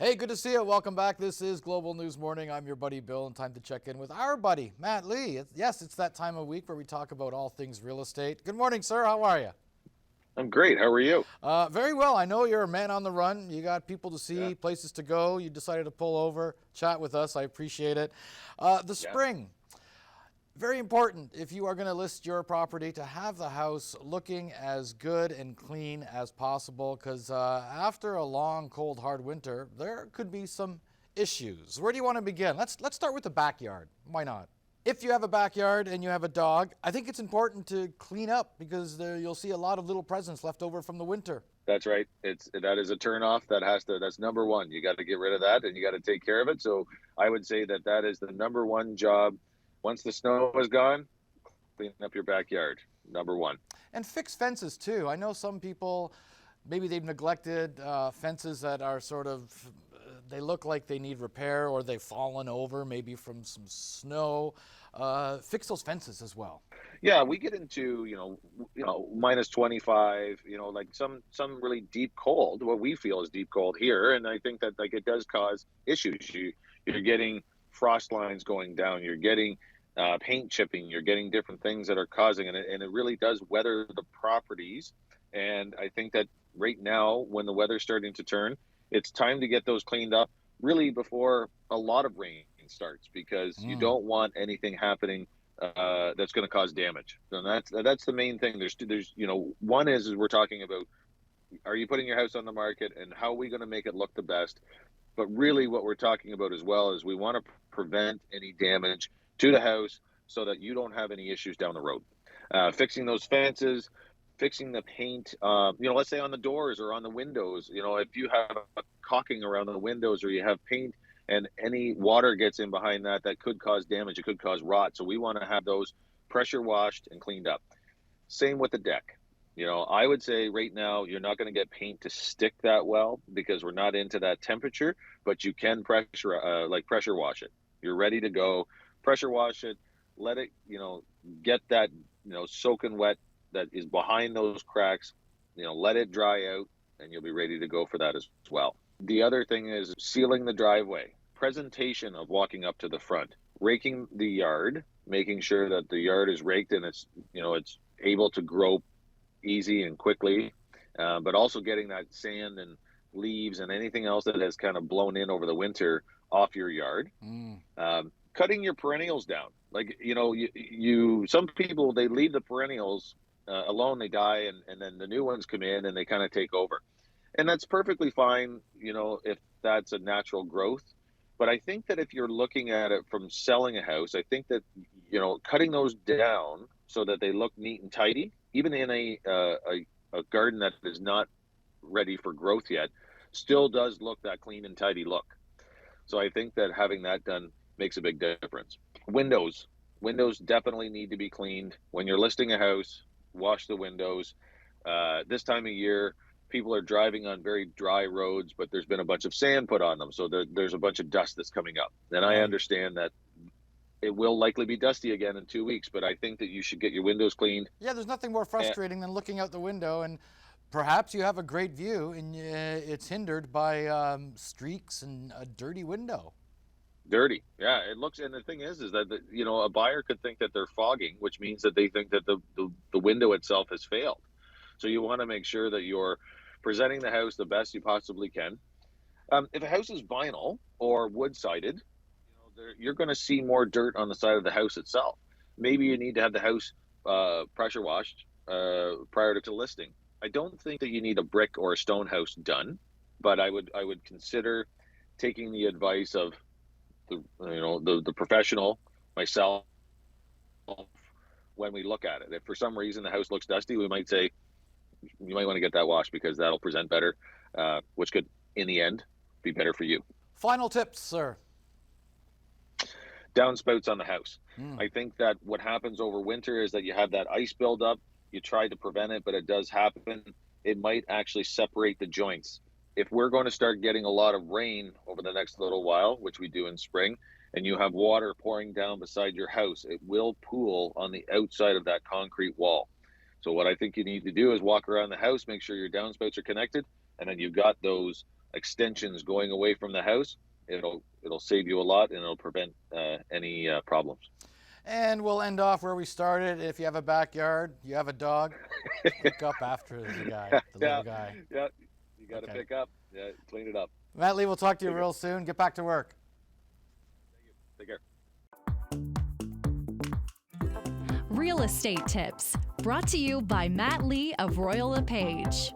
Hey, good to see you. Welcome back. This is Global News Morning. I'm your buddy Bill, and time to check in with our buddy, Matt Lee. Yes, it's that time of week where we talk about all things real estate. Good morning, sir. How are you? I'm great. How are you? Very well. I know you're a man on the run. You got people to Yeah, see, places to go. You decided to pull over, chat with us. I appreciate it. The yeah, spring. Very important if you are going to list your property to have the house looking as good and clean as possible because after a long, cold, hard winter, there could be some issues. Where do you want to begin? Let's start with the backyard. Why not? If you have a backyard and you have a dog, I think it's important to clean up because you'll see a lot of little presents left over from the winter. that's right. That is a turnoff. That's number one. You got to get rid of that, and you got to take care of it. So I would say that is the number one job. Once the snow is gone, clean up your backyard. Number one. And fix fences too. I know some people, maybe they've neglected fences that are sort of, they look like they need repair or they've fallen over maybe from some snow. Fix those fences as well. Yeah, we get into minus 25. Like some really deep cold. What we feel is deep cold here, and I think that like it does cause issues. You're getting frost lines going down. You're getting paint chipping. You're getting different things that are causing it, and it really does weather the properties. And I think that right now, when the weather's starting to turn, it's time to get those cleaned up really before a lot of rain starts because you Mm. don't want anything happening that's going to cause damage. And that's the main thing. There's one is we're talking about, are you putting your house on the market and how are we going to make it look the best? But really, what we're talking about as well is we want to prevent any damage to the house so that you don't have any issues down the road. Fixing those fences, fixing the paint, let's say on the doors or on the windows, if you have a caulking around the windows or you have paint and any water gets in behind that, that could cause damage. It could cause rot. So we want to have those pressure washed and cleaned up. Same with the deck. I would say right now you're not going to get paint to stick that well because we're not into that temperature, but you can pressure wash it. You're ready to go. Pressure wash it. Let it, get that, soaking wet that is behind those cracks. Let it dry out and you'll be ready to go for that as well. The other thing is sealing the driveway. Presentation of walking up to the front. Raking the yard, making sure that the yard is raked and it's able to grow easy and quickly, but also getting that sand and leaves and anything else that has kind of blown in over the winter off your yard. Mm. Cutting your perennials down. Like, you some people, they leave the perennials alone, they die, and then the new ones come in and they kind of take over. And that's perfectly fine, if that's a natural growth. But I think that if you're looking at it from selling a house, I think that, cutting those down so that they look neat and tidy, even in a garden that is not ready for growth yet, still does look that clean and tidy look. So I think that having that done makes a big difference. Windows. Windows definitely need to be cleaned. When you're listing a house, wash the windows. This time of year, people are driving on very dry roads, but there's been a bunch of sand put on them. So there's a bunch of dust that's coming up. And I Right. understand that it will likely be dusty again in 2 weeks, but I think that you should get your windows cleaned. Yeah, there's nothing more And frustrating than looking out the window and perhaps you have a great view and it's hindered by streaks and a dirty window. dirty. Yeah, it looks, and the thing is that, a buyer could think that they're fogging, which means that they think that the window itself has failed. So you want to make sure that you're presenting the house the best you possibly can. If a house is vinyl or wood sided, you're going to see more dirt on the side of the house itself. Maybe you need to have the house pressure washed prior to listing. I don't think that you need a brick or a stone house done, but I would consider taking the advice of the professional, myself, when we look at it. If for some reason the house looks dusty, we might say you might want to get that washed because that'll present better, which could in the end be better for you. Final tips, sir. Downspouts on the house. Mm. I think that what happens over winter is that you have that ice buildup. You try to prevent it, but it does happen. It might actually separate the joints. If we're going to start getting a lot of rain over the next little while, which we do in spring, and you have water pouring down beside your house, it will pool on the outside of that concrete wall. So what I think you need to do is walk around the house, make sure your downspouts are connected, and then you've got those extensions going away from the house, it'll save you a lot, and it'll prevent any problems. And we'll end off where we started. If you have a backyard, you have a dog, pick up after the guy, the little guy. Yeah, you got to pick up. Yeah, clean it up. Matt Lee, we'll talk to you real soon. Get back to work. Take care. Real Estate Tips, brought to you by Matt Lee of Royal LePage.